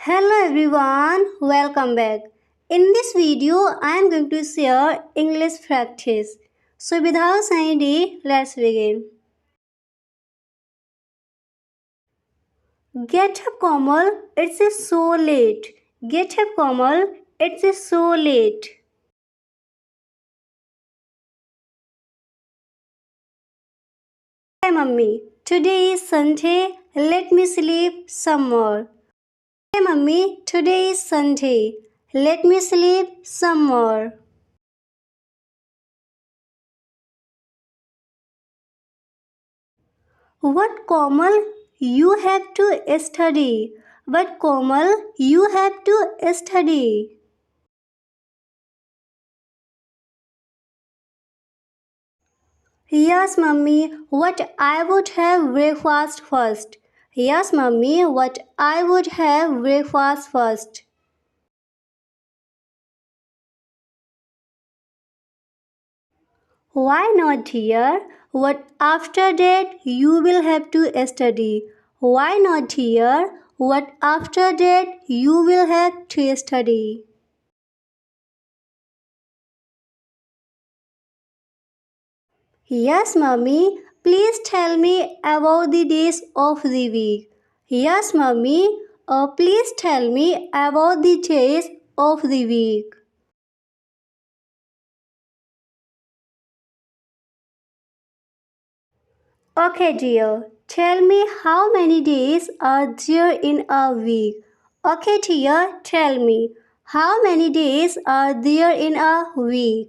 Hello everyone, welcome back. In this video, I am going to share English practice. So without any delay, let's begin. Get up, Komal. It's so late. Get up, Komal. It's so late. Hey, Mummy. Today is Sunday. Let me sleep some more. Hey, Mummy. Today is Sunday. Let me sleep some more. What, Komal? You have to study. But Komal, you have to study. Yes, mummy, what I would have breakfast first. Yes, mummy, what I would have breakfast first. Why not, dear? What after that you will have to study. Why not, dear? What after that you will have to study. Yes, mummy. Please tell me about the days of the week. Yes, mummy. Please tell me about the days of the week. Okay, dear. Tell me how many days are there in a week. Okay, dear. Tell me how many days are there in a week.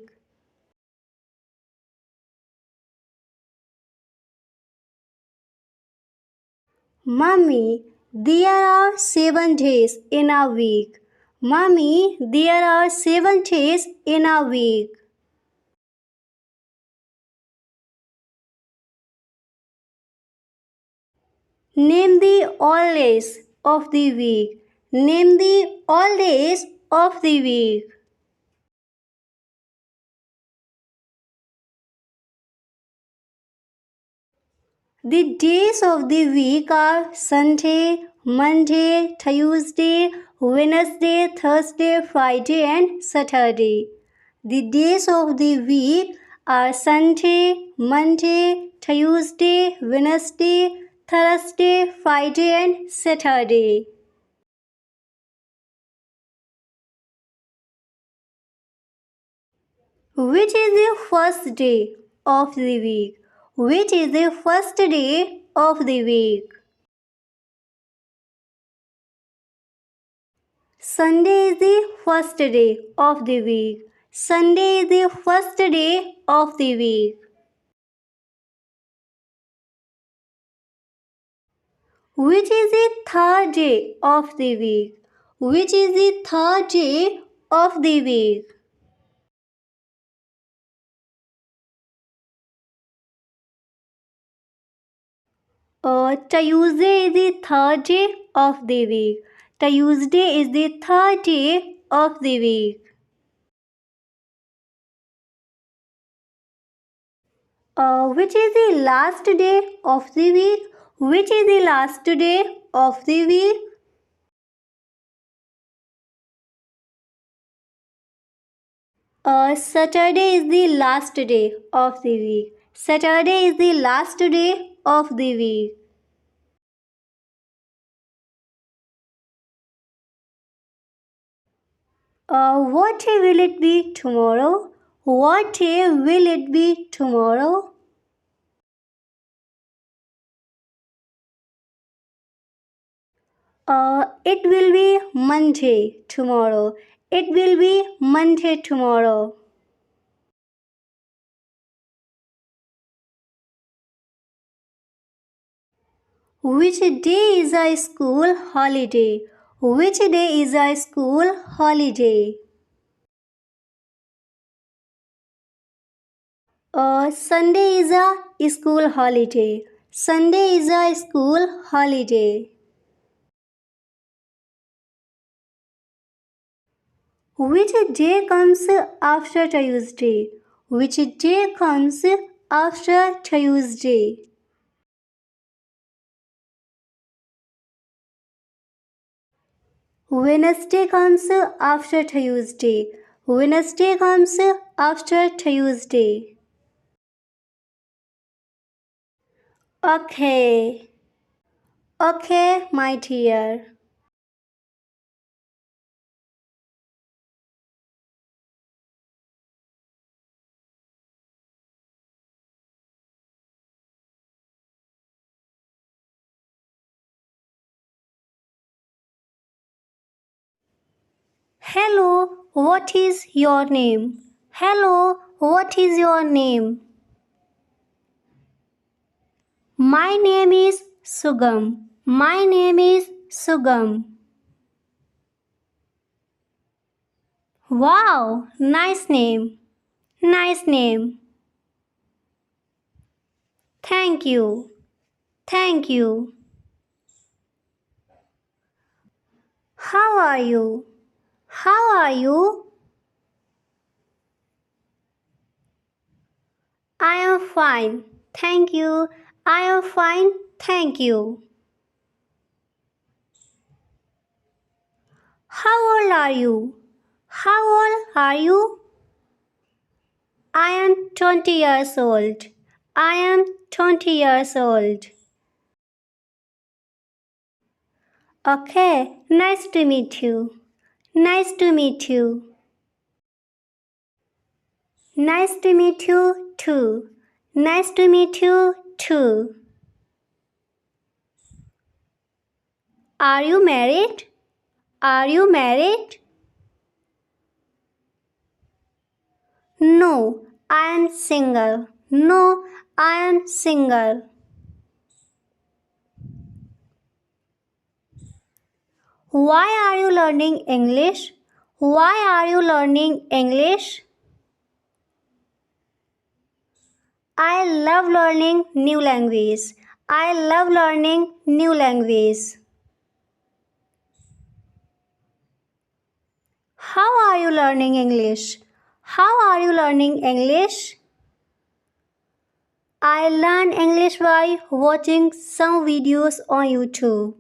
Mummy, there are 7 days in a week. Mummy, there are 7 days in a week. Name the all days of the week. Name the all days of the week. The days of the week are Sunday, Monday, Tuesday, Wednesday, Thursday, Friday, and Saturday. The days of the week are Sunday, Monday, Tuesday, Wednesday, Thursday, Friday, and Saturday. Which is the first day of the week? Which is the first day of the week? Sunday is the first day of the week. Sunday is the first day of the week. Which is the third day of the week? Which is the third day of the week? Tuesday is the third day of the week. Tuesday is the third day of the week. Which is the last day of the week? Which is the last day of the week? Saturday is the last day of the week. Saturday is the last day of the week. What day will it be tomorrow? What day will it be tomorrow? It will be Monday tomorrow. It will be Monday tomorrow. Which day is a school holiday? Which day is a school holiday? Sunday is a school holiday. Sunday is a school holiday. Which day comes after Tuesday? Which day comes after Tuesday? Wednesday comes after Tuesday. Wednesday comes after Tuesday. Okay. Okay, my dear. Hello, what is your name? Hello, what is your name? My name is Sugam. My name is Sugam. Wow, nice name. Nice name. Thank you. Thank you. How are you? How are you? I am fine. Thank you. I am fine. Thank you. How old are you? How old are you? I am 20 years old. I am 20 years old. Okay, nice to meet you. Nice to meet you. Nice to meet you too. Nice to meet you too. Are you married? Are you married? No, I am single. No, I am single. Why are you learning English? Why are you learning English? I love learning new language. I love learning new language. How are you learning English? How are you learning English? I learn English by watching some videos on YouTube.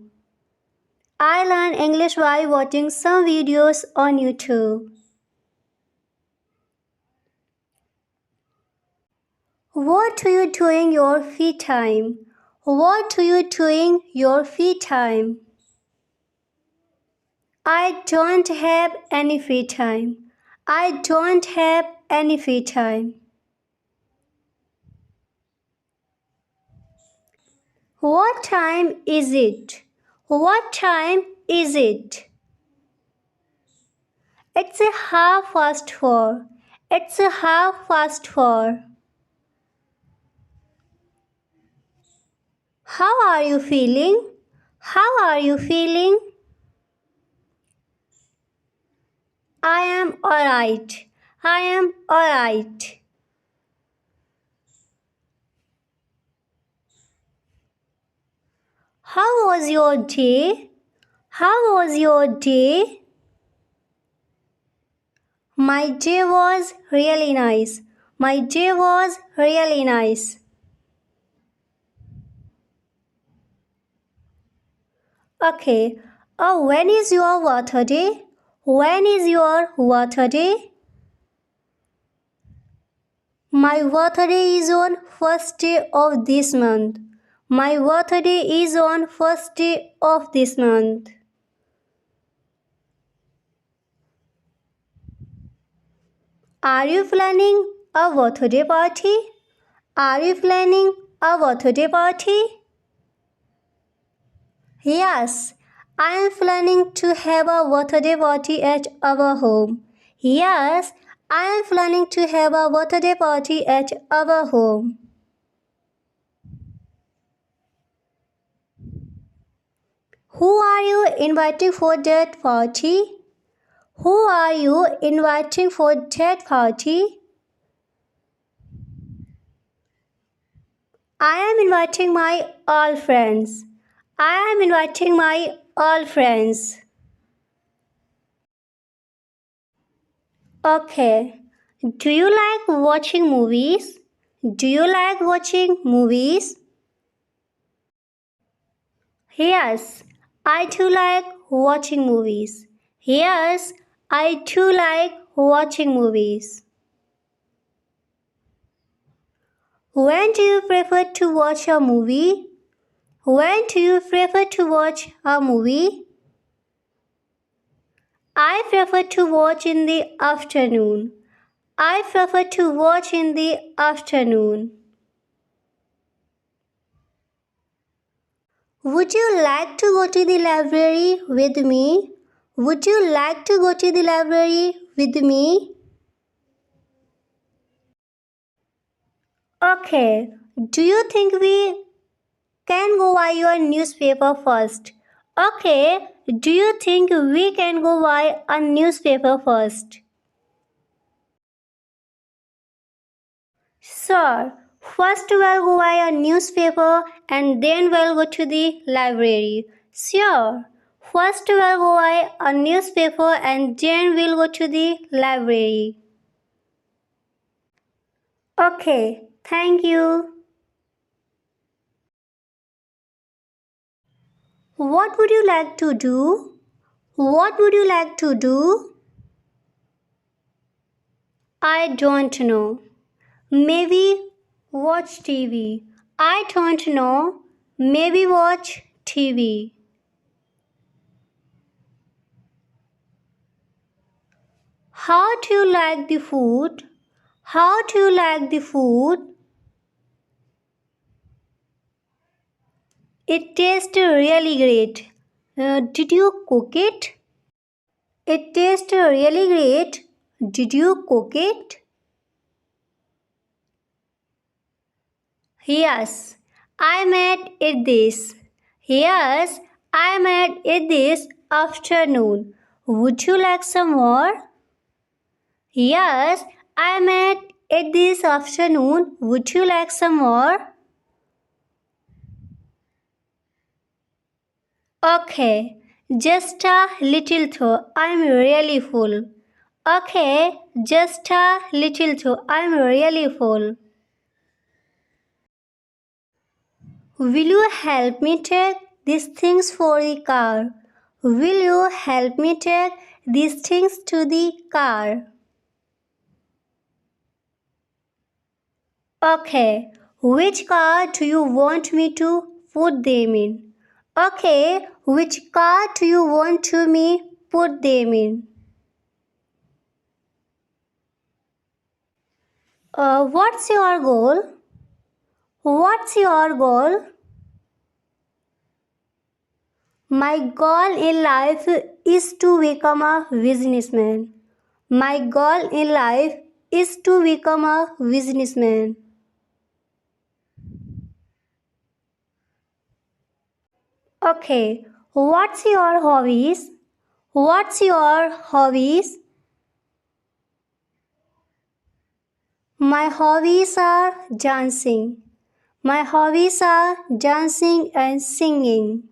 I learn English by watching some videos on YouTube. What do you do in your free time? What do you do in your free time? I don't have any free time. I don't have any free time. What time is it? What time is it? It's a 4:30. It's a 4:30. How are you feeling? How are you feeling? I am alright. I am alright. How was your day? How was your day? My day was really nice. My day was really nice. Okay. When is your birthday? When is your birthday? My birthday is on first day of this month. My birthday is on first day of this month. Are you planning a birthday party? Are you planning a birthday party? Yes, I am planning to have a birthday party at our home. Yes, I am planning to have a birthday party at our home. Who are you inviting for that party? Who are you inviting for that party? I am inviting my all friends. I am inviting my all friends. Okay. Do you like watching movies? Do you like watching movies? Yes, I do like watching movies. Yes, I too like watching movies. When do you prefer to watch a movie? When do you prefer to watch a movie? I prefer to watch in the afternoon. I prefer to watch in the afternoon. Would you like to go to the library with me? Would you like to go to the library with me? Okay. Do you think we can go buy your newspaper first? Okay. Do you think we can go buy a newspaper first? Sure. First we'll go buy a newspaper and then we'll go to the library. Sure. First we'll go buy a newspaper and then we'll go to the library. Okay. Thank you. What would you like to do? What would you like to do? I don't know. Maybe watch TV. I don't know. Maybe watch TV. How do you like the food? How do you like the food? It tastes really great. Did you cook it? It tastes really great. Did you cook it? Yes, I made it this. Yes, I made it this afternoon. Would you like some more? Yes, I made it this afternoon. Would you like some more? Okay, just a little though. I'm really full. Okay, just a little though. I'm really full. Will you help me take these things for the car? Will you help me take these things to the car? Okay, which car do you want me to put them in? Okay, which car do you want to me put them in? What's your goal? What's your goal? My goal in life is to become a businessman. My goal in life is to become a businessman. Okay, what's your hobbies? What's your hobbies? My hobbies are dancing. My hobbies are dancing and singing.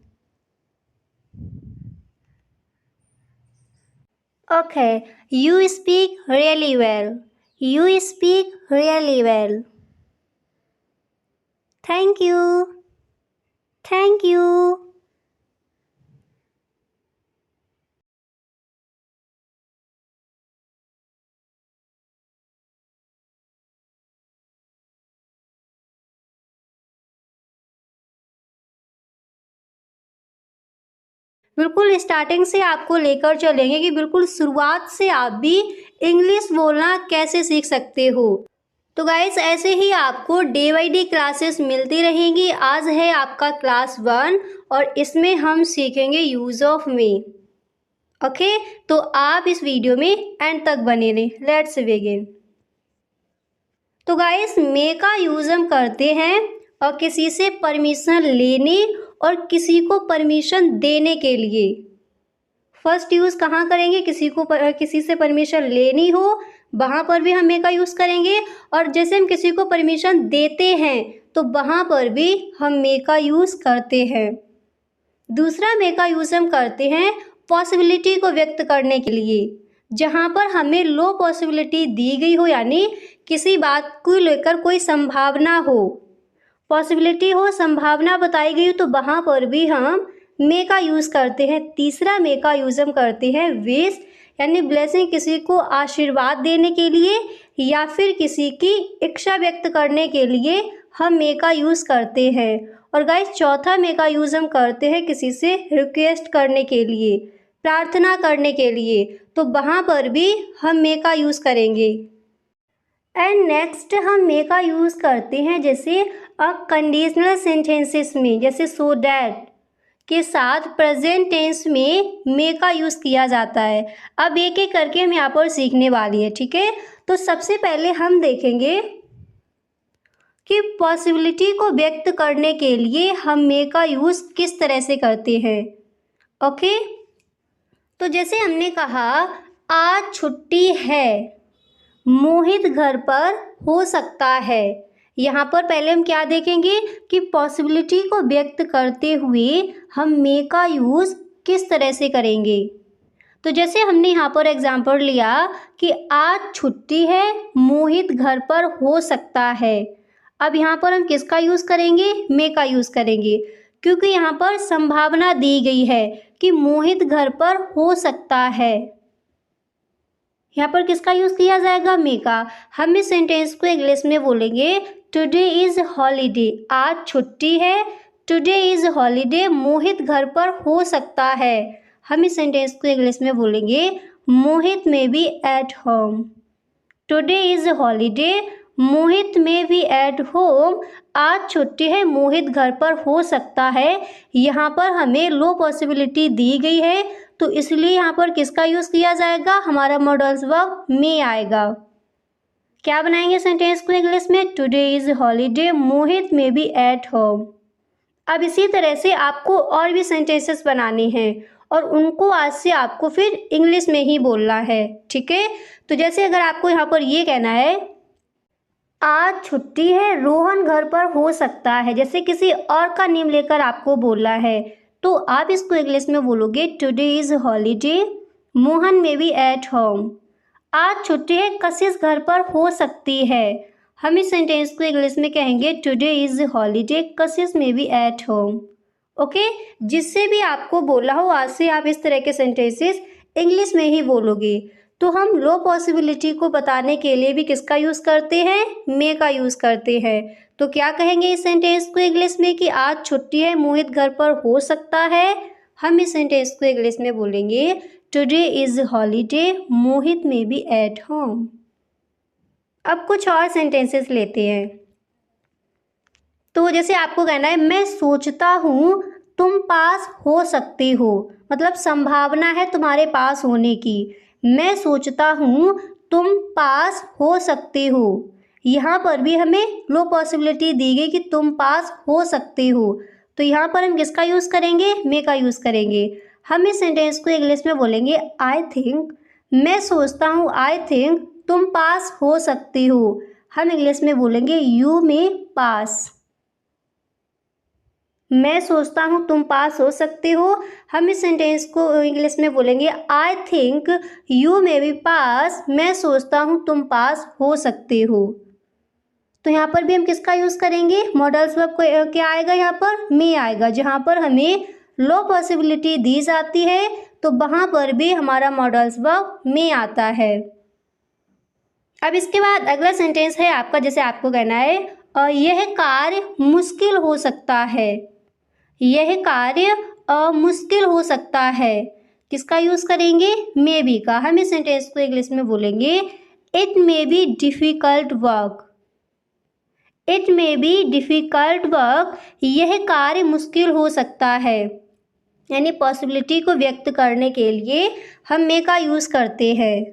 Okay, you speak really well. You speak really well. Thank you. Thank you. बिल्कुल starting से आपको लेकर चलेंगे कि बिल्कुल शुरुआत से आप भी इंग्लिश बोलना कैसे सीख सकते हो। तो गाइस ऐसे ही आपको डे बाई डे क्लासेस मिलती रहेंगी। आज है आपका क्लास 1 और इसमें हम सीखेंगे यूज़ ऑफ मे। ओके, तो आप इस वीडियो में एंड तक बने रहें। Let's begin. तो गाइस मे का यूज़ हम करते हैं और किसी से परमिशन लेने और किसी को परमिशन देने के लिए। फर्स्ट यूज़ कहाँ करेंगे? किसी से परमिशन लेनी हो वहाँ पर भी हम मे का यूज़ करेंगे, और जैसे हम किसी को परमिशन देते हैं तो वहाँ पर भी हम मे का यूज़ करते हैं। दूसरा मे का यूज़ हम करते हैं पॉसिबिलिटी को व्यक्त करने के लिए, जहाँ पर हमें लो पॉसिबिलिटी दी गई हो, यानी किसी बात को लेकर कोई संभावना हो, पॉसिबिलिटी हो, संभावना बताई गई हो, तो वहाँ पर भी हम मे का यूज़ करते हैं। तीसरा मे का यूज़ हम करते हैं विश, यानी ब्लेसिंग, किसी को आशीर्वाद देने के लिए या फिर किसी की इच्छा व्यक्त करने के लिए हम मे का यूज़ करते हैं। और गाइस चौथा मे का यूज़ हम करते हैं किसी से रिक्वेस्ट करने के लिए, प्रार्थना करने के लिए, तो वहाँ पर भी हम मे का यूज़ करेंगे। एंड नेक्स्ट हम मे का यूज़ करते हैं जैसे कंडीशनल सेंटेंसेस में, जैसे सो डैट के साथ प्रेजेंट टेंस में मे का यूज़ किया जाता है। अब एक एक करके हम यहाँ पर सीखने वाली है, ठीक है। तो सबसे पहले हम देखेंगे कि पॉसिबिलिटी को व्यक्त करने के लिए हम मे का यूज़ किस तरह से करते हैं। ओके, तो जैसे हमने कहा आज छुट्टी है, मोहित घर पर हो सकता है। यहाँ पर पहले हम क्या देखेंगे कि पॉसिबिलिटी को व्यक्त करते हुए हम मे का यूज़ किस तरह से करेंगे। तो जैसे हमने यहाँ पर एग्जाम्पल लिया कि आज छुट्टी है, मोहित घर पर हो सकता है। अब यहाँ पर हम किसका यूज़ करेंगे, मे का यूज़ करेंगे, क्योंकि यहाँ पर संभावना दी गई है कि मोहित घर पर हो सकता है। यहाँ पर किसका यूज़ किया जाएगा, मे का। हम इस सेंटेंस को इंग्लिश में बोलेंगे टुडे इज़ हॉलीडे, आज छुट्टी है, टुडे इज़ हॉलीडे, मोहित घर पर हो सकता है। हम इस सेंटेंस को इंग्लिश में बोलेंगे Mohit may be at home. Today is holiday, Mohit may be at home, आज छुट्टी है, मोहित घर पर हो सकता है। यहाँ पर हमें लो पॉसिबिलिटी दी गई है, तो इसलिए यहाँ पर किसका यूज़ किया जाएगा, हमारा मॉडल्स वर्ब मे आएगा। क्या बनाएंगे सेंटेंस को इंग्लिश में, today is holiday, Mohit may be at home. अब इसी तरह से आपको और भी सेंटेंसेस बनाने हैं और उनको आज से आपको फिर इंग्लिश में ही बोलना है, ठीक है। तो जैसे अगर आपको यहाँ पर ये कहना है आज छुट्टी है, रोहन घर पर हो सकता है, जैसे किसी और का नेम लेकर आपको बोलना है, तो आप इसको इंग्लिश में बोलोगे today is holiday, Mohan may be at home. आज छुट्टी है, कशिश घर पर हो सकती है। हम इस सेंटेंस को इंग्लिश में कहेंगे today is holiday, Kashish may be at home. Okay, जिससे भी आपको बोला हो आज से आप इस तरह के सेंटेंसेस इंग्लिश में ही बोलोगे। तो हम लो पॉसिबिलिटी को बताने के लिए भी किसका यूज़ करते हैं, मे का यूज़ करते हैं। तो क्या कहेंगे इस सेंटेंस को इंग्लिश में कि आज छुट्टी है, मोहित घर पर हो सकता है। हम इस सेंटेंस को इंग्लिश में बोलेंगे today is holiday, Mohit may be at home. अब कुछ और सेंटेंसेस लेते हैं। तो जैसे आपको कहना है मैं सोचता हूँ तुम पास हो सकते हो, मतलब संभावना है तुम्हारे पास होने की। मैं सोचता हूँ तुम पास हो सकते हो। यहाँ पर भी हमें लो पॉसिबिलिटी दी गई कि तुम पास हो सकते हो, तो यहाँ पर हम किसका यूज़ करेंगे, मे का यूज़ करेंगे। हम इस सेंटेंस को इंग्लिश में बोलेंगे आई थिंक, मैं सोचता हूँ आई थिंक तुम पास हो सकते हो। हम इंग्लिश में बोलेंगे यू मे पास। मैं सोचता हूँ तुम पास हो सकते हो। हम इस सेंटेंस को इंग्लिश में बोलेंगे I think you may be pass, मैं सोचता हूँ तुम पास हो सकते हो। तो यहाँ पर भी हम किसका यूज़ करेंगे, मॉडल्स वर्ब को क्या आएगा, यहाँ पर मे आएगा। जहाँ पर हमें लो पॉसिबिलिटी दी जाती है तो वहाँ पर भी हमारा मॉडल्स वर्ब मे आता है। अब इसके बाद अगला सेंटेंस है आपका, जैसे आपको कहना है यह कार्य मुश्किल हो सकता है। यह कार्य मुश्किल हो सकता है, किसका यूज़ करेंगे, मे बी का। हम इस सेंटेंस को इंग्लिश में बोलेंगे it may be difficult work. It may be difficult work, यह कार्य मुश्किल हो सकता है। यानी पॉसिबिलिटी को व्यक्त करने के लिए हम मे का यूज़ करते हैं।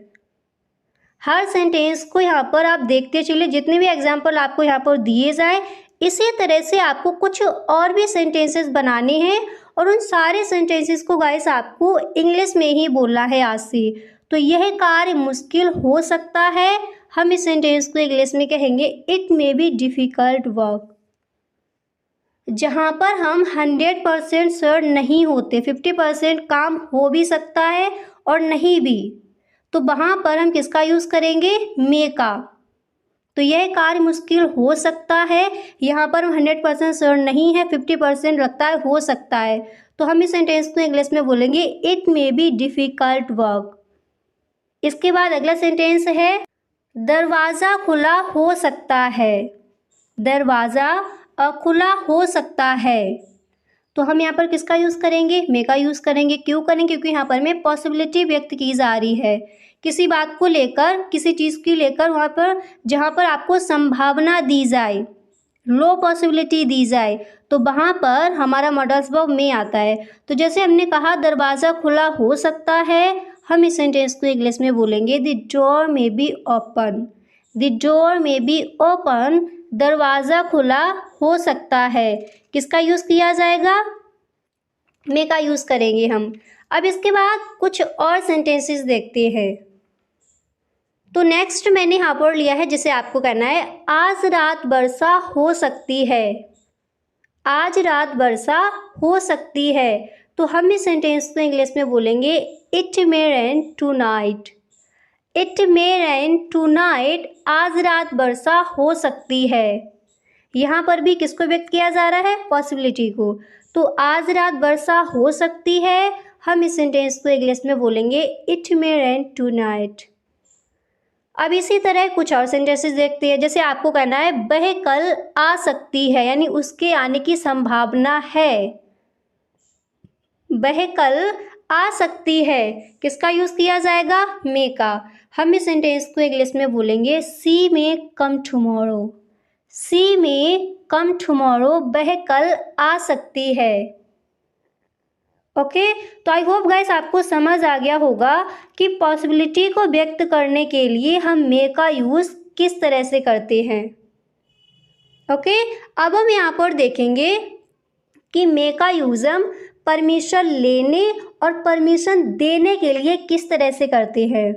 हर सेंटेंस को यहाँ पर आप देखते चलिए, जितने भी एग्जाम्पल आपको यहाँ पर दिए जाए इसी तरह से आपको कुछ और भी सेंटेंसेस बनाने हैं और उन सारे सेंटेंसेस को गाइस आपको इंग्लिश में ही बोलना है आज से। तो यह कार्य मुश्किल हो सकता है, हम इस सेंटेंस को इंग्लिश में कहेंगे it may be difficult work. जहाँ पर हम 100% श्योर नहीं होते, 50% काम हो भी सकता है और नहीं भी, तो वहाँ पर हम किसका यूज़ करेंगे, मे का। तो यह कार्य मुश्किल हो सकता है, यहाँ पर हम 100% श्योर नहीं है, 50% लगता है हो सकता है, तो हम इस सेंटेंस को इंग्लिश में बोलेंगे it may be difficult work. इसके बाद अगला सेंटेंस है दरवाज़ा खुला हो सकता है। दरवाज़ा खुला हो सकता है, तो हम यहाँ पर किसका यूज़ करेंगे? मे का यूज़ करेंगे। क्यों करेंगे? क्योंकि यहाँ पर में पॉसिबिलिटी व्यक्त की जा रही है किसी बात को लेकर, किसी चीज़ की लेकर, वहाँ पर जहाँ पर आपको संभावना दी जाए, लो पॉसिबिलिटी दी जाए, तो वहाँ पर हमारा मॉडल्स वर्ब में आता है। तो जैसे हमने कहा दरवाज़ा खुला हो सकता है, हम इस सेंटेंस को इंग्लिश में बोलेंगे the door may be open. The door may be open, दरवाज़ा खुला हो सकता है। किसका यूज़ किया जाएगा? मे का यूज़ करेंगे हम। अब इसके बाद कुछ और सेंटेंसेस देखते हैं। तो नेक्स्ट मैंने यहाँ पर लिया है जिसे आपको कहना है आज रात वर्षा हो सकती है। आज रात वर्षा हो सकती है, तो हम इस सेंटेंस को इंग्लिश में बोलेंगे it may rain tonight. It may rain tonight, आज रात वर्षा हो सकती है। यहाँ पर भी किसको व्यक्त किया जा रहा है? पॉसिबिलिटी को। तो आज रात वर्षा हो सकती है, हम इस सेंटेंस को इंग्लिश में बोलेंगे इट मे रेन टुनाइट। अब इसी तरह कुछ और सेंटेंसेस देखते हैं। जैसे आपको कहना है वह कल आ सकती है, यानी उसके आने की संभावना है। वह कल आ सकती है, किसका यूज़ किया जाएगा? मे का। हम इस सेंटेंस को इंग्लिश में बोलेंगे सी मे कम टुमारो। सी मे कम टुमारो, वह कल आ सकती है। ओके, तो आई होप गाइस आपको समझ आ गया होगा कि पॉसिबिलिटी को व्यक्त करने के लिए हम मे का यूज़ किस तरह से करते हैं। ओके, अब हम यहाँ पर देखेंगे कि मे का यूज़ हम परमिशन लेने और परमिशन देने के लिए किस तरह से करते हैं।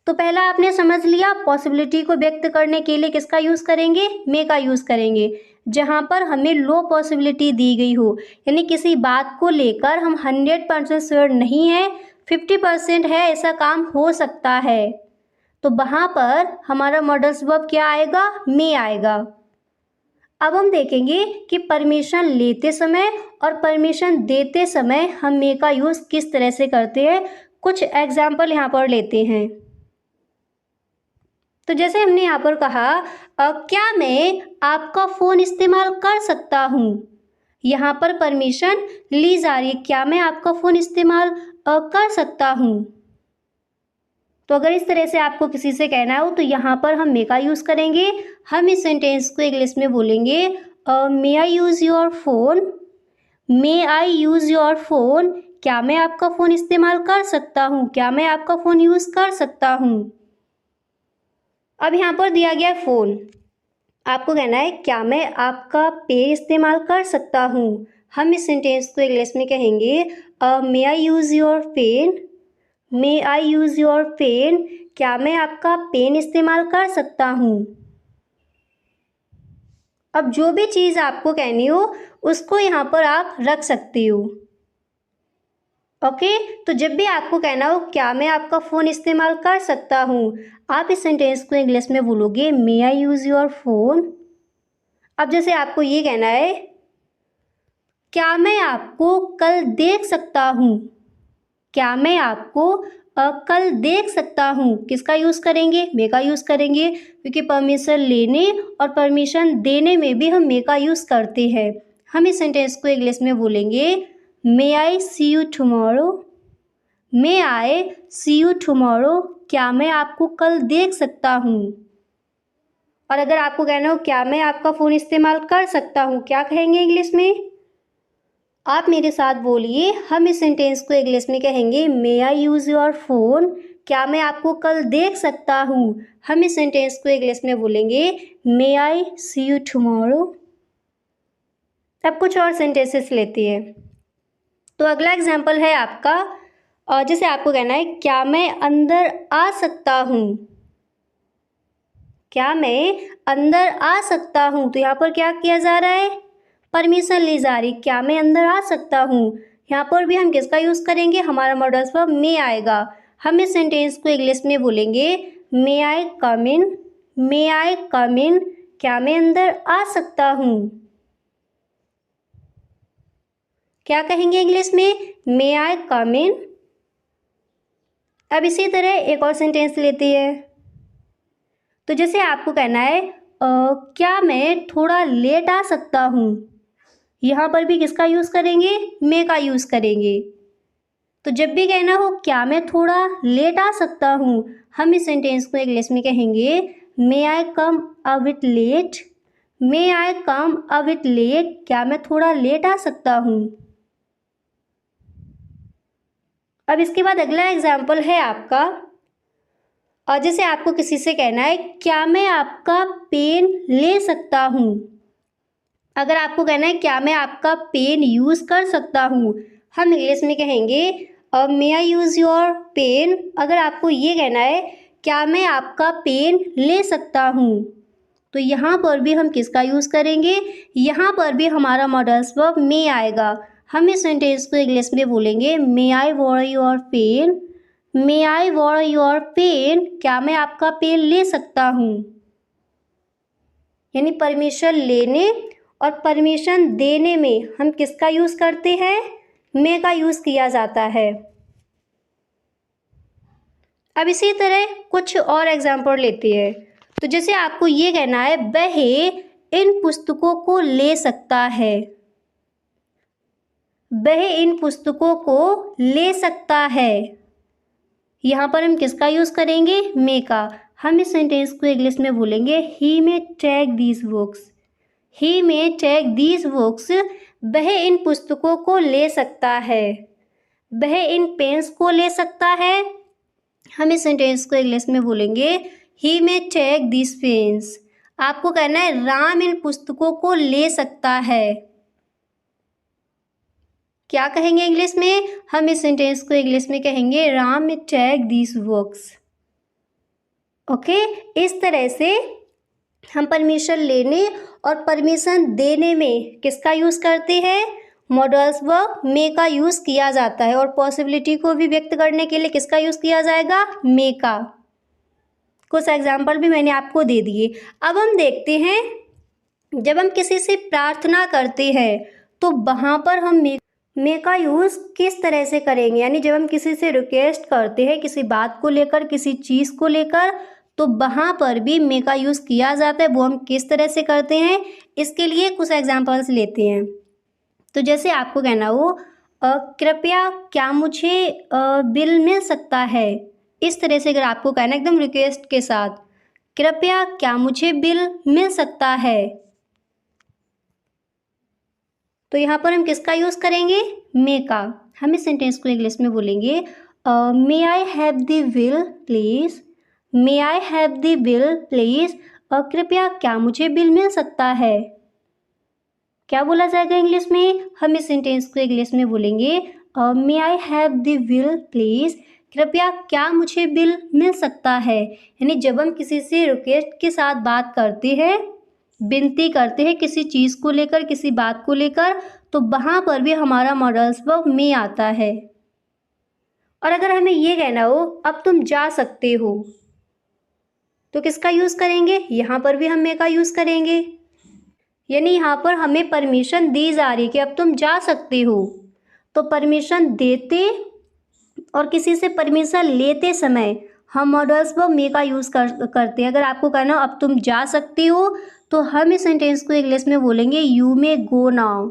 तो पहला आपने समझ लिया, पॉसिबिलिटी को व्यक्त करने के लिए किसका यूज़ करेंगे? मे का यूज़ करेंगे। जहाँ पर हमें लो पॉसिबिलिटी दी गई हो, यानी किसी बात को लेकर हम 100% श्योर नहीं है, 50% है ऐसा काम हो सकता है, तो वहाँ पर हमारा मॉडल्स वर्ब क्या आएगा? मे आएगा। अब हम देखेंगे कि परमिशन लेते समय और परमिशन देते समय हम मे का यूज़ किस तरह से करते हैं। कुछ एग्जाम्पल यहाँ पर लेते हैं। तो जैसे हमने यहाँ पर कहा क्या मैं आपका फ़ोन इस्तेमाल कर सकता हूँ। यहाँ पर परमिशन ली जा रही है, क्या मैं आपका फ़ोन इस्तेमाल कर सकता हूँ। तो अगर इस तरह से आपको किसी से कहना हो तो यहाँ पर हम मे का यूज़ करेंगे। हम इस सेंटेंस को इंग्लिश में बोलेंगे may I use your phone. May I use your phone, क्या मैं आपका फ़ोन इस्तेमाल कर सकता हूँ, क्या मैं आपका फ़ोन यूज़ कर सकता हूँ। अब यहाँ पर दिया गया है फ़ोन, आपको कहना है क्या मैं आपका पेन इस्तेमाल कर सकता हूँ। हम इस सेंटेंस को इंग्लिश में कहेंगे may I use your pen. May I use your pen, क्या मैं आपका पेन इस्तेमाल कर सकता हूँ। अब जो भी चीज़ आपको कहनी हो उसको यहाँ पर आप रख सकती हो। ओके, तो जब भी आपको कहना हो क्या मैं आपका फ़ोन इस्तेमाल कर सकता हूँ, आप इस सेंटेंस को इंग्लिश में बोलोगे मे आई यूज़ योर फ़ोन। अब जैसे आपको ये कहना है क्या मैं आपको कल देख सकता हूँ। क्या मैं आपको कल देख सकता हूँ, किसका यूज़ करेंगे? मे का यूज़ करेंगे, क्योंकि परमिशन लेने और परमिशन देने में भी हम मे का यूज़ करते हैं। हम इस सेंटेंस को इंग्लिश में बोलेंगे may I see you tomorrow. May I see you tomorrow, क्या मैं आपको कल देख सकता हूँ। और अगर आपको कहना हो क्या मैं आपका फ़ोन इस्तेमाल कर सकता हूँ, क्या कहेंगे इंग्लिश में? आप मेरे साथ बोलिए, हम इस सेंटेंस को इंग्लिश में कहेंगे may I use your phone, क्या मैं आपको कल देख सकता हूँ। हम इस सेंटेंस को इंग्लिश में बोलेंगे may I see you tomorrow. अब कुछ और सेंटेंसेस लेती है। तो अगला एग्जाम्पल है आपका, और जैसे आपको कहना है क्या मैं अंदर आ सकता हूँ। क्या मैं अंदर आ सकता हूँ, तो यहाँ पर क्या किया जा रहा है? परमिशन ली जा रही, क्या मैं अंदर आ सकता हूँ। यहाँ पर भी हम किसका यूज़ करेंगे? हमारा मॉडल्स वर्ब मे आएगा। हम इस सेंटेंस को इंग्लिश में बोलेंगे may I come in. May I कम इन, क्या मैं अंदर आ सकता हूँ। क्या कहेंगे इंग्लिश में? मे आई कम इन। अब इसी तरह एक और सेंटेंस लेते हैं। तो जैसे आपको कहना है क्या मैं थोड़ा लेट आ सकता हूँ? यहाँ पर भी किसका यूज़ करेंगे? मे का यूज़ करेंगे। तो जब भी कहना हो क्या मैं थोड़ा लेट आ सकता हूँ, हम इस सेंटेंस को इंग्लिश में कहेंगे may I come a bit late. May I come a bit late, क्या मैं थोड़ा लेट आ सकता हूँ। अब इसके बाद अगला एग्जाम्पल है आपका, और जैसे आपको किसी से कहना है क्या मैं आपका पेन ले सकता हूँ। अगर आपको कहना है क्या मैं आपका पेन यूज़ कर सकता हूँ, हम इंग्लिश में कहेंगे may I use your pen. अगर आपको ये कहना है क्या मैं आपका पेन ले सकता हूँ, तो यहाँ पर भी हम किसका यूज़ करेंगे? यहाँ पर भी हमारा मॉडल्स वर्ब मे आएगा। हम इस सेंटेंस को इंग्लिश में बोलेंगे may I borrow your pen. May I borrow your pen, क्या मैं आपका पेन ले सकता हूँ। यानी परमिशन लेने और परमिशन देने में हम किसका यूज़ करते हैं? मे का यूज़ किया जाता है। अब इसी तरह कुछ और एग्जाम्पल लेते हैं। तो जैसे आपको ये कहना है वह इन पुस्तकों को ले सकता है। वह इन पुस्तकों को ले सकता है, यहाँ पर हम किसका यूज़ करेंगे? मे का। हम इस सेंटेंस को इंग्लिश में बोलेंगे he may take these books. He may take these books, वह इन पुस्तकों को ले सकता है। वह इन पेन्स को ले सकता है, हम इस सेंटेंस को इंग्लिश में बोलेंगे he may take these pens. आपको कहना है राम इन पुस्तकों को ले सकता है। क्या कहेंगे इंग्लिश में? हम इस सेंटेंस को इंग्लिश में कहेंगे Ram may take these books. Okay, इस तरह से हम परमिशन लेने और परमिशन देने में किसका यूज़ करते हैं? मॉडल्स वर्ब मे का यूज़ किया जाता है। और पॉसिबिलिटी को भी व्यक्त करने के लिए किसका यूज़ किया जाएगा? मे का। कुछ एग्जाम्पल भी मैंने आपको दे दिए। अब हम देखते हैं जब हम किसी से प्रार्थना करते हैं तो वहाँ पर हम मे का यूज़ किस तरह से करेंगे। यानी जब हम किसी से रिक्वेस्ट करते हैं किसी बात को लेकर, किसी चीज़ को लेकर, तो वहाँ पर भी मे का यूज़ किया जाता है। वो हम किस तरह से करते हैं, इसके लिए कुछ एग्जांपल्स लेते हैं। तो जैसे आपको कहना हो कृपया क्या मुझे बिल मिल सकता है। इस तरह से अगर आपको कहना है एकदम रिक्वेस्ट के साथ, कृपया क्या मुझे बिल मिल सकता है, तो यहाँ पर हम किसका यूज़ करेंगे? मे का। हम इस सेंटेंस को इंग्लिश में बोलेंगे may I have the bill please. May I have the bill please, कृपया क्या मुझे बिल मिल सकता है। क्या बोला जाएगा इंग्लिश में? हम इस सेंटेंस को इंग्लिश में बोलेंगे may I have the bill please, कृपया क्या मुझे बिल मिल सकता है। यानी जब हम किसी से रिक्वेस्ट के साथ बात करते हैं, विनती करते हैं किसी चीज़ को लेकर, किसी बात को लेकर, तो वहाँ पर भी हमारा मॉडल्स वर्ब मे आता है। और अगर हमें ये कहना हो अब तुम जा सकते हो, तो किसका यूज़ करेंगे? यहाँ पर भी हम मे का यूज़ करेंगे। यानी यहाँ पर हमें परमिशन दी जा रही है कि अब तुम जा सकते हो। तो परमिशन देते और किसी से परमिशन लेते समय हम मॉडल्स वर्ब मे का यूज़ करते हैं। अगर आपको कहना हो अब तुम जा सकते हो, तो हम इस सेंटेंस को इंग्लिश में बोलेंगे यू मे गो नाउ।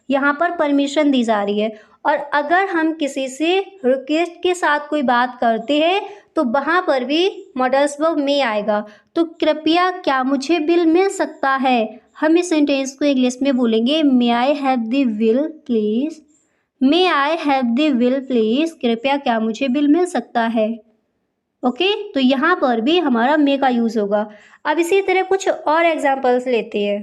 यहाँ पर परमिशन दी जा रही है। और अगर हम किसी से रिक्वेस्ट के साथ कोई बात करते हैं तो वहाँ पर भी मॉडल्स वर्ब मे आएगा। तो कृपया क्या मुझे बिल मिल सकता है, हम इस सेंटेंस को इंग्लिश में बोलेंगे may I have the bill please. May I have the bill please, कृपया क्या मुझे बिल मिल सकता है। ओके, तो यहाँ पर भी हमारा मे का यूज़ होगा। अब इसी तरह कुछ और एग्जांपल्स लेते हैं।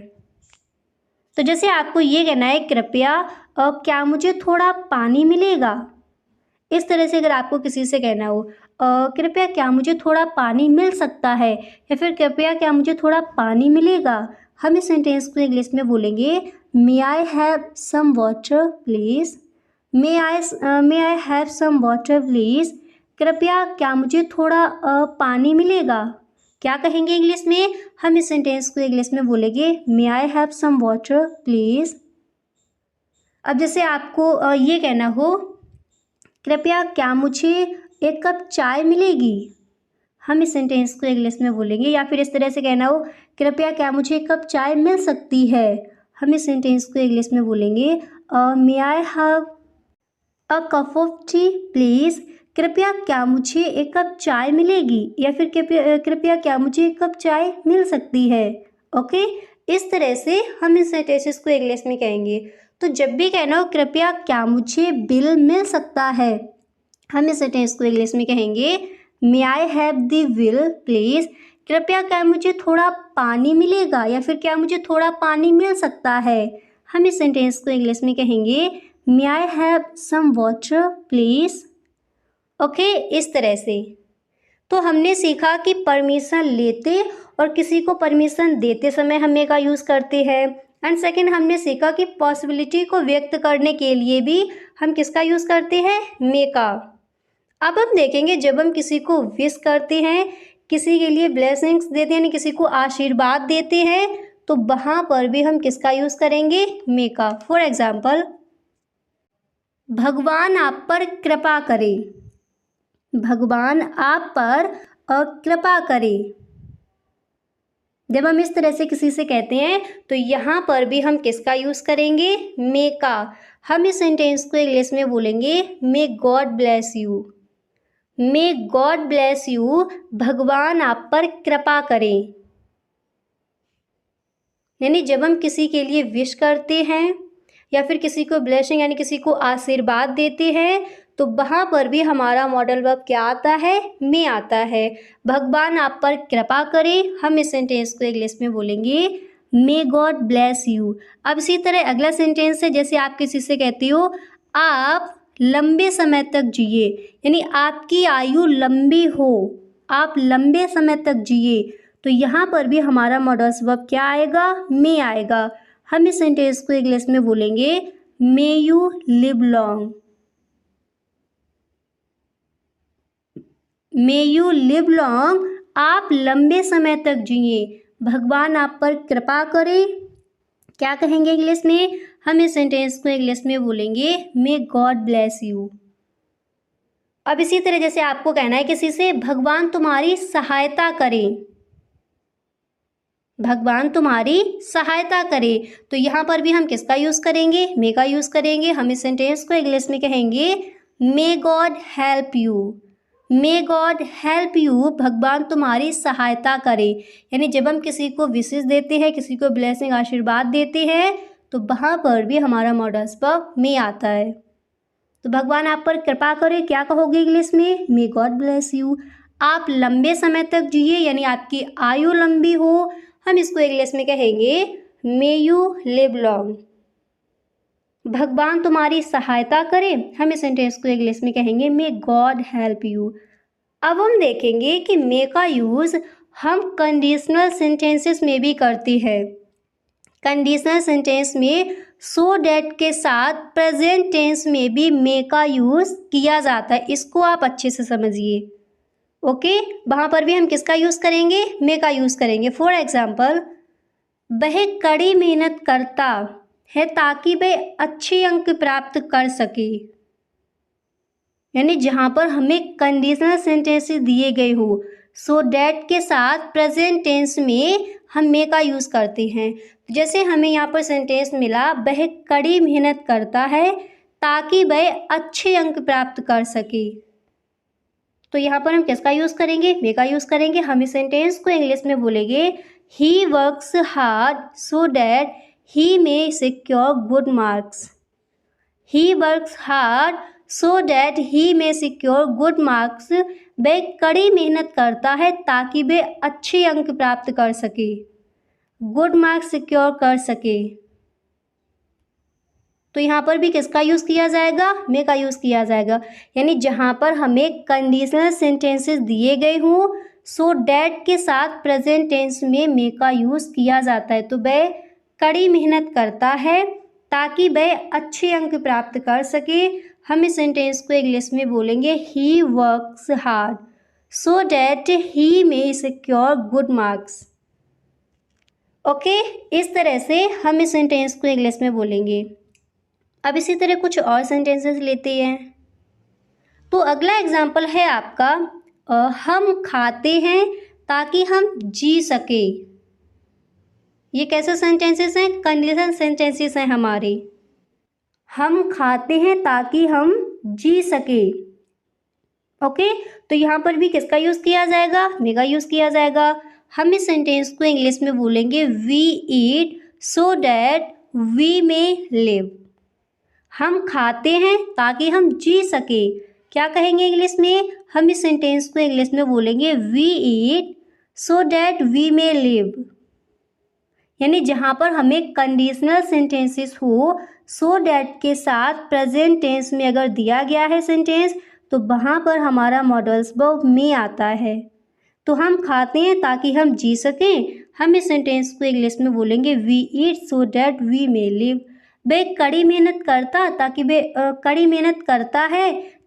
तो जैसे आपको ये कहना है कृपया क्या मुझे थोड़ा पानी मिलेगा। इस तरह से अगर आपको किसी से कहना हो कृपया क्या मुझे थोड़ा पानी मिल सकता है, या फिर कृपया क्या मुझे थोड़ा पानी मिलेगा, हम इस सेंटेंस को इंग्लिश में बोलेंगे may I have some water please. May I have some water please, कृपया क्या मुझे थोड़ा पानी मिलेगा। क्या कहेंगे इंग्लिश में? हम इस सेंटेंस को इंग्लिश में बोलेंगे may I have some water please. अब जैसे आपको ये कहना हो, कृपया क्या मुझे एक कप चाय मिलेगी, हम इस सेंटेंस को इंग्लिश में बोलेंगे। या फिर इस तरह से कहना हो, कृपया क्या मुझे एक कप चाय मिल सकती है, हम इस सेंटेंस को इंग्लिश में बोलेंगे may I have a cup of tea please. कृपया क्या मुझे एक कप चाय मिलेगी, या फिर कृपया क्या मुझे एक कप चाय मिल सकती है। ओके, इस तरह से हम इस सेंटेंसेस को इंग्लिश में कहेंगे। तो जब भी कहना हो कृपया क्या मुझे बिल मिल सकता है, हम इस सेंटेंस को इंग्लिश में कहेंगे may I have the bill please. कृपया क्या मुझे थोड़ा पानी मिलेगा, या फिर क्या मुझे थोड़ा पानी मिल सकता है, हम इस सेंटेंस को इंग्लिश में कहेंगे may I have some water please. Okay, इस तरह से तो हमने सीखा कि परमिशन लेते और किसी को परमिशन देते समय हम मे का यूज़ करते हैं। एंड सेकेंड, हमने सीखा कि पॉसिबिलिटी को व्यक्त करने के लिए भी हम किसका यूज़ करते हैं, मे का। अब हम देखेंगे जब हम किसी को विश करते हैं, किसी के लिए ब्लेसिंग्स देते हैं, यानी किसी को आशीर्वाद देते हैं, तो वहाँ पर भी हम किसका यूज़ करेंगे, मे का। फॉर एग्जाम्पल, भगवान आप पर कृपा करे, भगवान आप पर कृपा करे। जब हम इस तरह से किसी से कहते हैं तो यहाँ पर भी हम किसका यूज़ करेंगे, मे का। हम इस सेंटेंस को इंग्लिश में बोलेंगे may God bless you, may God bless you, भगवान आप पर कृपा करें। यानी जब हम किसी के लिए विश करते हैं या फिर किसी को ब्लेसिंग यानी किसी को आशीर्वाद देते हैं, तो वहाँ पर भी हमारा मॉडल वर्ब क्या आता है, मे आता है। भगवान आप पर कृपा करे, हम इस सेंटेंस को इंग्लिश में बोलेंगे मे गॉड ब्लेस यू। अब इसी तरह अगला सेंटेंस है, जैसे आप किसी से कहते हो आप लंबे समय तक जिए, यानी आपकी आयु लंबी हो, आप लंबे समय तक जिए, तो यहाँ पर भी हमारा मॉडल्स वर्ब क्या आएगा, मे आएगा। हम इस सेंटेंस को इंग्लिश में बोलेंगे may you live long, may you live long, आप लंबे समय तक जिए, भगवान आप पर कृपा करे। क्या कहेंगे इंग्लिश में, हम इस सेंटेंस को इंग्लिश में बोलेंगे मे गॉड ब्लेस यू। अब इसी तरह जैसे आपको कहना है किसी से भगवान तुम्हारी सहायता करे, भगवान तुम्हारी सहायता करे, तो यहाँ पर भी हम किसका यूज़ करेंगे, मे का यूज़ करेंगे। हम इस सेंटेंस को इंग्लिश में कहेंगे may God help you, may God help you, भगवान तुम्हारी सहायता करे। यानी जब हम किसी को विशेष देते हैं, किसी को ब्लेसिंग आशीर्वाद देते हैं, तो वहाँ पर भी हमारा मॉडल्स पर मे आता है। तो भगवान आप पर कृपा करे, क्या कहोगे इंग्लिश में, मे गॉड ब्लेस यू। आप लंबे समय तक जिए, यानी आपकी आयु लंबी हो, हम इसको इंग्लिश में कहेंगे मे यू लिव लॉन्ग। भगवान तुम्हारी सहायता करे, हम इस सेंटेंस को इंग्लिश में कहेंगे मे गॉड हेल्प यू। अब हम देखेंगे कि मे का यूज़ हम कंडीशनल सेंटेंसेस में भी करते हैं। कंडीशनल सेंटेंस में सो डैट के साथ प्रेजेंट टेंस में भी मे का यूज़ किया जाता है, इसको आप अच्छे से समझिए। ओके, वहाँ पर भी हम किसका यूज़ करेंगे, मे का यूज़ करेंगे। फॉर एग्जाम्पल, वह कड़ी मेहनत करता है ताकि वह अच्छे अंक प्राप्त कर सके। यानी जहाँ पर हमें कंडीशनल सेंटेंसेस दिए गए हो, सो डैट के साथ प्रेजेंट टेंस में हम मे का यूज़ करते हैं। जैसे हमें यहाँ पर सेंटेंस मिला वह कड़ी मेहनत करता है ताकि वह अच्छे अंक प्राप्त कर सके, तो यहाँ पर हम किसका यूज़ करेंगे, मे का यूज़ करेंगे। हम इस सेंटेंस को इंग्लिश में बोलेंगे he works hard so that he may secure good marks, he works hard so that he may secure good marks, वह कड़ी मेहनत करता है ताकि वह अच्छे अंक प्राप्त कर सके, गुड मार्क्स सिक्योर कर सके। तो यहाँ पर भी किसका यूज़ किया जाएगा, मे का यूज़ किया जाएगा। यानी जहाँ पर हमें कंडीशनल सेंटेंसेस दिए गए हों, सो डैट के साथ प्रेजेंट टेंस में मे का यूज़ किया जाता है। तो वह कड़ी मेहनत करता है ताकि वह अच्छे अंक प्राप्त कर सके। हम इस सेंटेंस को इंग्लिश में बोलेंगे he works hard so that he may secure good marks. Okay, इस तरह से हम इस सेंटेंस को इंग्लिश में बोलेंगे। अब इसी तरह कुछ और सेंटेंसेस लेते हैं। तो अगला एग्जाम्पल है आपका हम खाते हैं ताकि हम जी सके। ये कैसे सेंटेंसेस हैं? कंडीशन सेंटेंसेस हैं हमारे। हम खाते हैं ताकि हम जी सके। ओके, तो यहाँ पर भी किसका यूज़ किया जाएगा? मे का यूज़ किया जाएगा। हम इस सेंटेंस को इंग्लिश में बोलेंगे we eat so that we may live. हम खाते हैं ताकि हम जी सके। क्या कहेंगे इंग्लिश में? हम इस सेंटेंस को इंग्लिश में बोलेंगे we eat so that we may live. यानी जहाँ पर हमें कंडीशनल सेंटेंसेस हो, सो डैट के साथ प्रेजेंट टेंस में अगर दिया गया है सेंटेंस, तो वहाँ पर हमारा मॉडल्स वर्ब में आता है। तो हम खाते हैं ताकि हम जी सकें, हम इस सेंटेंस को इंग्लिश में बोलेंगे we eat so that we may live. वे कड़ी मेहनत करता है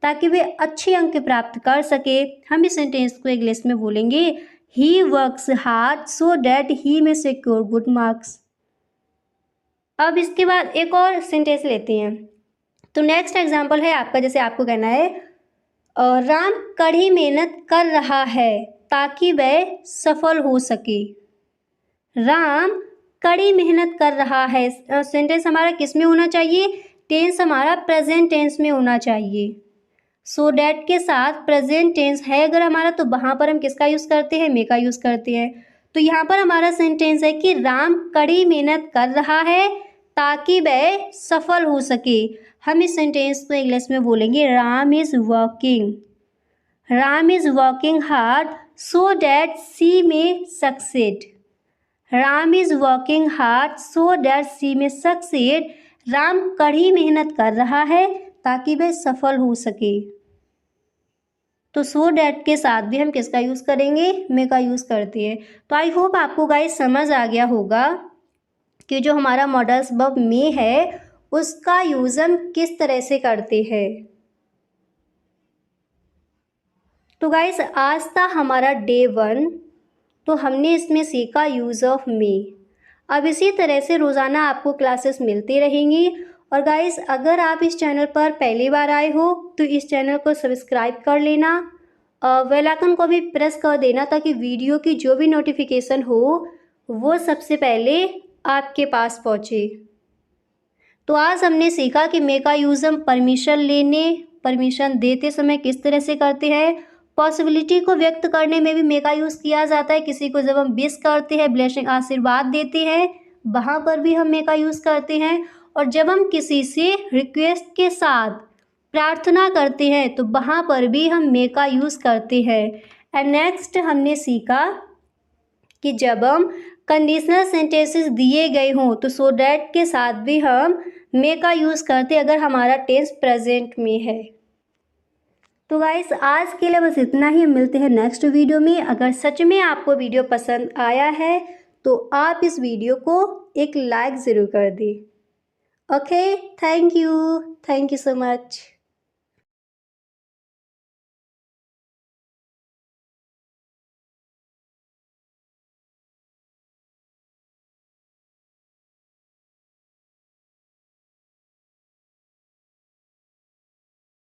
ताकि वे अच्छे अंक प्राप्त कर सके। हम इस सेंटेंस को इंग्लिश में बोलेंगे he works hard so that he may secure good marks. अब इसके बाद एक और सेंटेंस लेते हैं। तो नेक्स्ट एग्जाम्पल है आपका, जैसे आपको कहना है राम कड़ी मेहनत कर रहा है ताकि वह सफल हो सके। राम कड़ी मेहनत कर रहा है। सेंटेंस हमारा किस में होना चाहिए? टेंस हमारा प्रेजेंट टेंस में होना चाहिए। सो डैट के साथ प्रेजेंट टेंस है अगर हमारा, तो वहाँ पर हम किसका यूज़ करते हैं? मे का यूज़ करते हैं। तो यहाँ पर हमारा सेंटेंस है कि राम कड़ी मेहनत कर रहा है ताकि वह सफल हो सके। हम इस सेंटेंस को इंग्लिश में बोलेंगे Ram is working hard so that she may succeed. Ram is working hard so that she may succeed. Ram कड़ी मेहनत कर रहा है ताकि वह सफल हो सके। तो सो डैट के साथ भी हम किसका यूज़ करेंगे? मे का यूज़ करते हैं। तो आई होप आपको गाइस समझ आ गया होगा कि जो हमारा मॉडल्स वर्ब मे है उसका यूज़ हम किस तरह से करते हैं। तो गाइस आज था हमारा डे 1। तो हमने इसमें सीखा यूज़ ऑफ मे। अब इसी तरह से रोज़ाना आपको क्लासेस मिलती रहेंगी। और गाइस अगर आप इस चैनल पर पहली बार आए हो तो इस चैनल को सब्सक्राइब कर लेना, बेल आइकन को भी प्रेस कर देना ताकि वीडियो की जो भी नोटिफिकेशन हो वो सबसे पहले आपके पास पहुँचे। तो आज हमने सीखा कि मे का यूज़ हम परमिशन देते समय किस तरह से करते हैं। पॉसिबिलिटी को व्यक्त करने में भी मे का यूज़ किया जाता है। किसी को जब हम विश करते हैं, ब्लेसिंग आशीर्वाद देते हैं, वहाँ पर भी हम मे का यूज़ करते हैं। और जब हम किसी से रिक्वेस्ट के साथ प्रार्थना करते हैं तो वहाँ पर भी हम मे का यूज़ करते हैं। एंड नेक्स्ट हमने सीखा कि जब हम कंडीशनल सेंटेंसेस दिए गए हों तो सो डैट के साथ भी हम मे का यूज़ करते अगर हमारा टेंस प्रेजेंट में है। तो गाइस आज के लिए बस इतना ही। मिलते हैं नेक्स्ट वीडियो में। अगर सच में आपको वीडियो पसंद आया है तो आप इस वीडियो को एक लाइक ज़रूर कर दें। Okay, thank you so much.